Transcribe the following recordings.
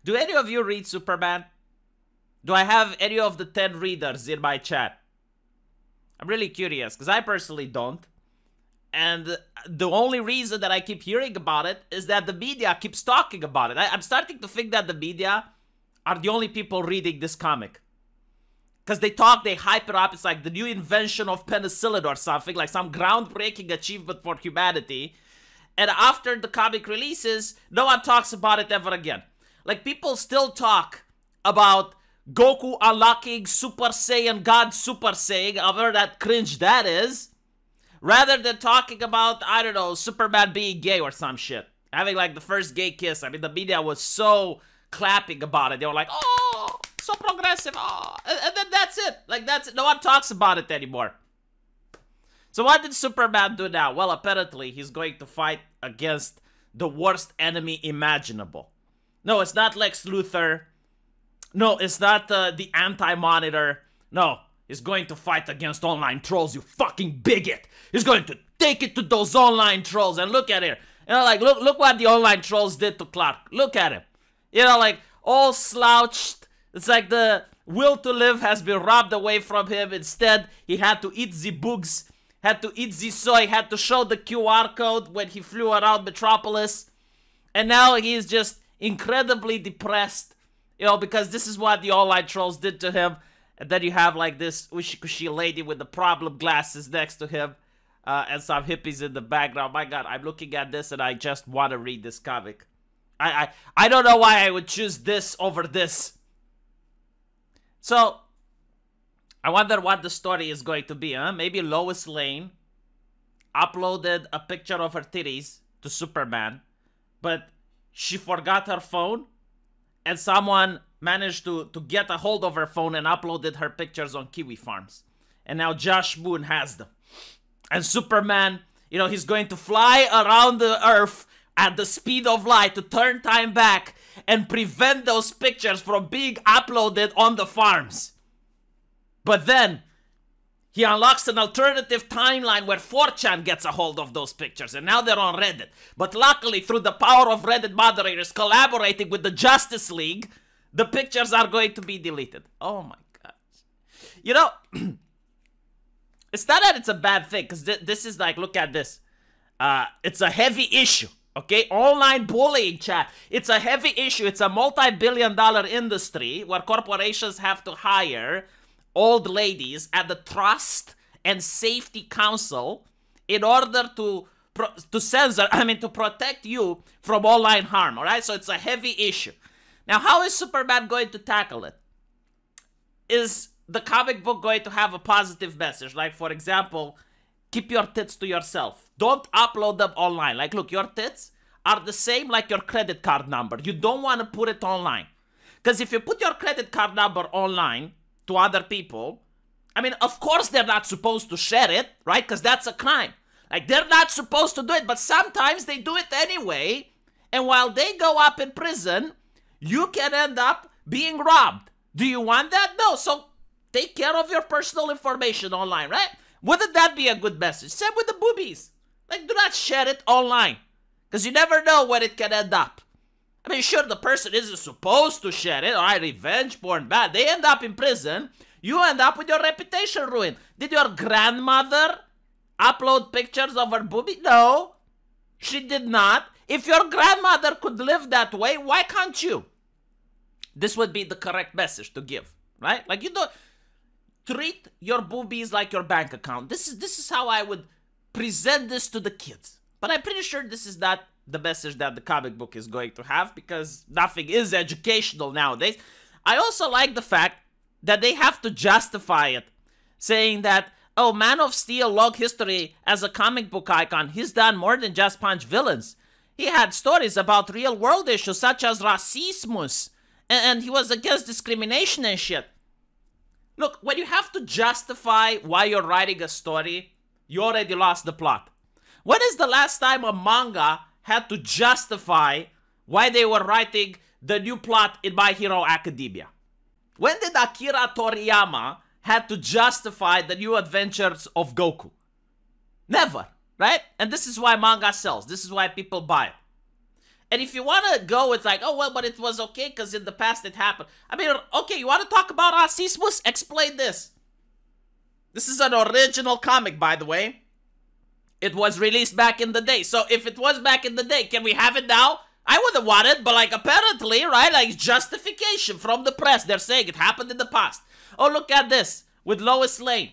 Do any of you read Superman? Do I have any of the 10 readers in my chat? I'm really curious, because I personally don't. And the only reason that I keep hearing about it is that the media keeps talking about it. I'm starting to think that the media are the only people reading this comic. Because they talk, they hype it up. It's like the new invention of penicillin or something. Like some groundbreaking achievement for humanity. And after the comic releases, no one talks about it ever again. Like, people still talk about Goku unlocking Super Saiyan God Super Saiyan, however that cringe that is, rather than talking about, I don't know, Superman being gay or some shit. Having like the first gay kiss. I mean, the media was so clapping about it. They were like, oh, so progressive, oh. And then that's it. Like, that's it. No one talks about it anymore. So what did Superman do now? Well, apparently he's going to fight against the worst enemy imaginable. No, it's not Lex Luthor. No, it's not the Anti-Monitor. No, he's going to fight against online trolls, you fucking bigot. He's going to take it to those online trolls. And look at it. You know, like, look what the online trolls did to Clark. Look at him. You know, like, all slouched. It's like the will to live has been robbed away from him. Instead, he had to eat the bugs, had to eat the soy, had to show the QR code when he flew around Metropolis. And now he's just incredibly depressed, you know, because this is what the online trolls did to him. And then you have like this wishy-cushy lady with the problem glasses next to him, and some hippies in the background. My God, I'm looking at this and I just want to read this comic. I don't know why I would choose this over this. So, I wonder what the story is going to be, huh? Maybe Lois Lane uploaded a picture of her titties to Superman, but she forgot her phone, and someone managed to get a hold of her phone and uploaded her pictures on Kiwi Farms. And now Josh Moon has them. And Superman, you know, he's going to fly around the Earth at the speed of light to turn time back and prevent those pictures from being uploaded on the farms. But then, he unlocks an alternative timeline where 4chan gets a hold of those pictures, and now they're on Reddit. But luckily, through the power of Reddit moderators collaborating with the Justice League, the pictures are going to be deleted. Oh my gosh. You know, it's not that it's a bad thing, because this is like, look at this. It's a heavy issue, okay? Online bullying, chat. It's a heavy issue. It's a multi-billion-dollar industry where corporations have to hire old ladies at the Trust and Safety Council in order to censor, to protect you from online harm, all right? So it's a heavy issue. Now, how is Superman going to tackle it? Is the comic book going to have a positive message? Like, for example, keep your tits to yourself. Don't upload them online. Like, look, your tits are the same like your credit card number. You don't want to put it online. Because if you put your credit card number online to other people, I mean, of course they're not supposed to share it, right? Because that's a crime. Like, they're not supposed to do it, but sometimes they do it anyway. And while they go up in prison, you can end up being robbed. Do you want that? No. So take care of your personal information online, right? Wouldn't that be a good message? Same with the boobies. Like, do not share it online, because you never know where it can end up. I mean, sure, the person isn't supposed to share it. All right, revenge porn, bad. They end up in prison. You end up with your reputation ruined. Did your grandmother upload pictures of her boobie? No, she did not. If your grandmother could live that way, why can't you? This would be the correct message to give, right? Like, you don't treat your boobies like your bank account. This is how I would present this to the kids. But I'm pretty sure this is not the message that the comic book is going to have, because nothing is educational nowadays. I also like the fact that they have to justify it, saying that, oh, Man of Steel long history as a comic book icon, he's done more than just punch villains. He had stories about real world issues such as racismus, and he was against discrimination and shit. Look, when you have to justify why you're writing a story, you already lost the plot. When is the last time a manga had to justify why they were writing the new plot in My Hero Academia? When did Akira Toriyama had to justify the new adventures of Goku? Never, right? And this is why manga sells. This is why people buy it. And if you want to go, it's like, oh, well, but it was okay because in the past it happened. I mean, okay, you want to talk about racismus? Explain this. This is an original comic, by the way. It was released back in the day. So if it was back in the day, can we have it now? I wouldn't want it, but like apparently, right, like justification from the press. They're saying it happened in the past. Oh, look at this with Lois Lane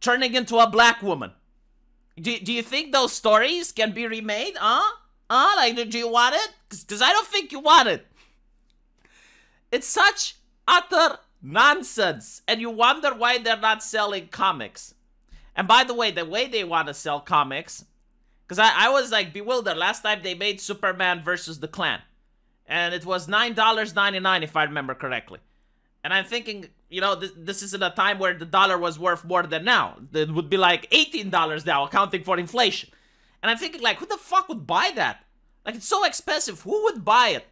turning into a black woman. Do you think those stories can be remade? Like, do you want it? Because I don't think you want it. It's such utter nonsense. And you wonder why they're not selling comics. And by the way they want to sell comics, because I was like bewildered. Last time they made Superman versus the Klan. And it was $9.99 if I remember correctly. And I'm thinking, you know, this is in a time where the dollar was worth more than now. It would be like $18 now, accounting for inflation. And I'm thinking, like, who the fuck would buy that? Like, it's so expensive. Who would buy it?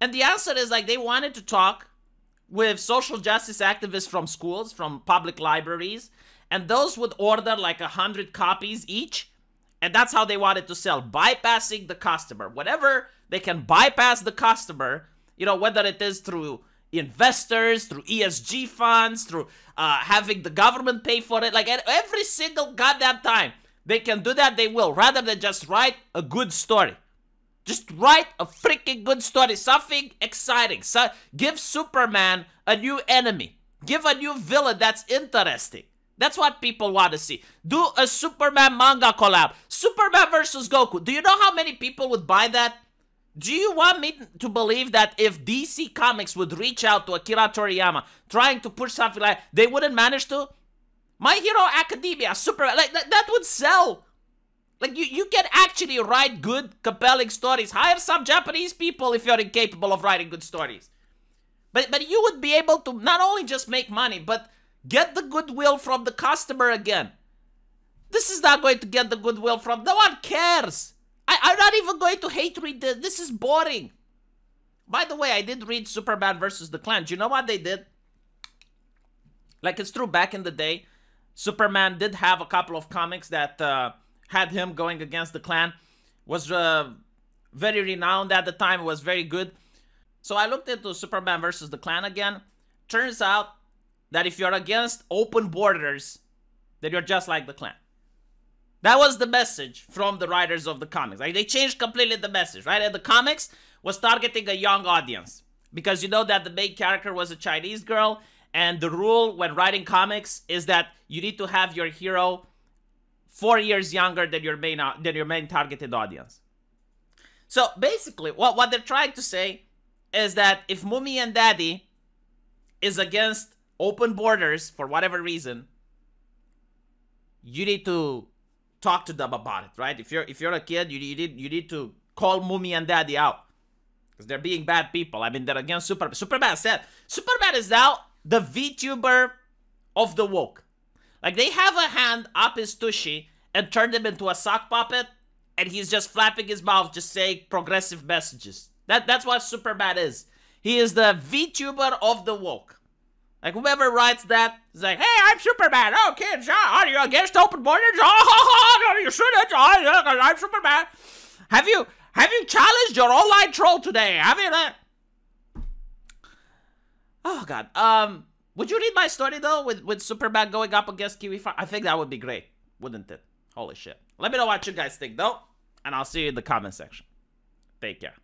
And the answer is, like, they wanted to talk with social justice activists from schools, from public libraries. And those would order, like, 100 copies each. And that's how they wanted to sell, bypassing the customer. Whatever they can bypass the customer, you know, whether it is through investors, through ESG funds, through having the government pay for it. Like, every single goddamn time they can do that, they will, rather than just write a good story. Just write a freaking good story, something exciting. So give Superman a new enemy. Give a new villain that's interesting. That's what people want to see. Do a Superman manga collab. Superman versus Goku. Do you know how many people would buy that? Do you want me to believe that if DC Comics would reach out to Akira Toriyama trying to push something like that, they wouldn't manage to? My Hero Academia, Superman, like that would sell. Like you can actually write good, compelling stories. Hire some Japanese people if you're incapable of writing good stories. But you would be able to not only just make money, but get the goodwill from the customer again. This is not going to get the goodwill from... No one cares. I'm not even going to hate read this. This is boring. By the way, I did read Superman versus the Klan. Do you know what they did? Like, it's true, back in the day, Superman did have a couple of comics that had him going against the Klan. Was very renowned at the time. It was very good. So I looked into Superman versus the Klan again. Turns out that if you're against open borders, then you're just like the Klan. That was the message from the writers of the comics. Like, they changed completely the message, right? And the comics was targeting a young audience. Because you know that the main character was a Chinese girl. And the rule when writing comics is that you need to have your hero 4 years younger than your main targeted audience. So basically, what they're trying to say is that if Mummy and Daddy is against open borders for whatever reason, you need to talk to them about it, right? If you're a kid, you need to call Mummy and Daddy out because they're being bad people. I mean, they're against Superman. Superman is now the VTuber of the woke. Like, they have a hand up his tushy and turned him into a sock puppet, and he's just flapping his mouth, just saying progressive messages. That's what Superman is. He is the VTuber of the woke. Like, whoever writes that is like, hey, I'm Superman. Oh, kids, are you against open borders? Oh, no, you shouldn't. Oh, I'm Superman. Have you challenged your online troll today? Have you that? Oh, God. Would you read my story, though, with Superman going up against Kiwi Farm? I think that would be great, wouldn't it? Holy shit. Let me know what you guys think, though, and I'll see you in the comment section. Take care.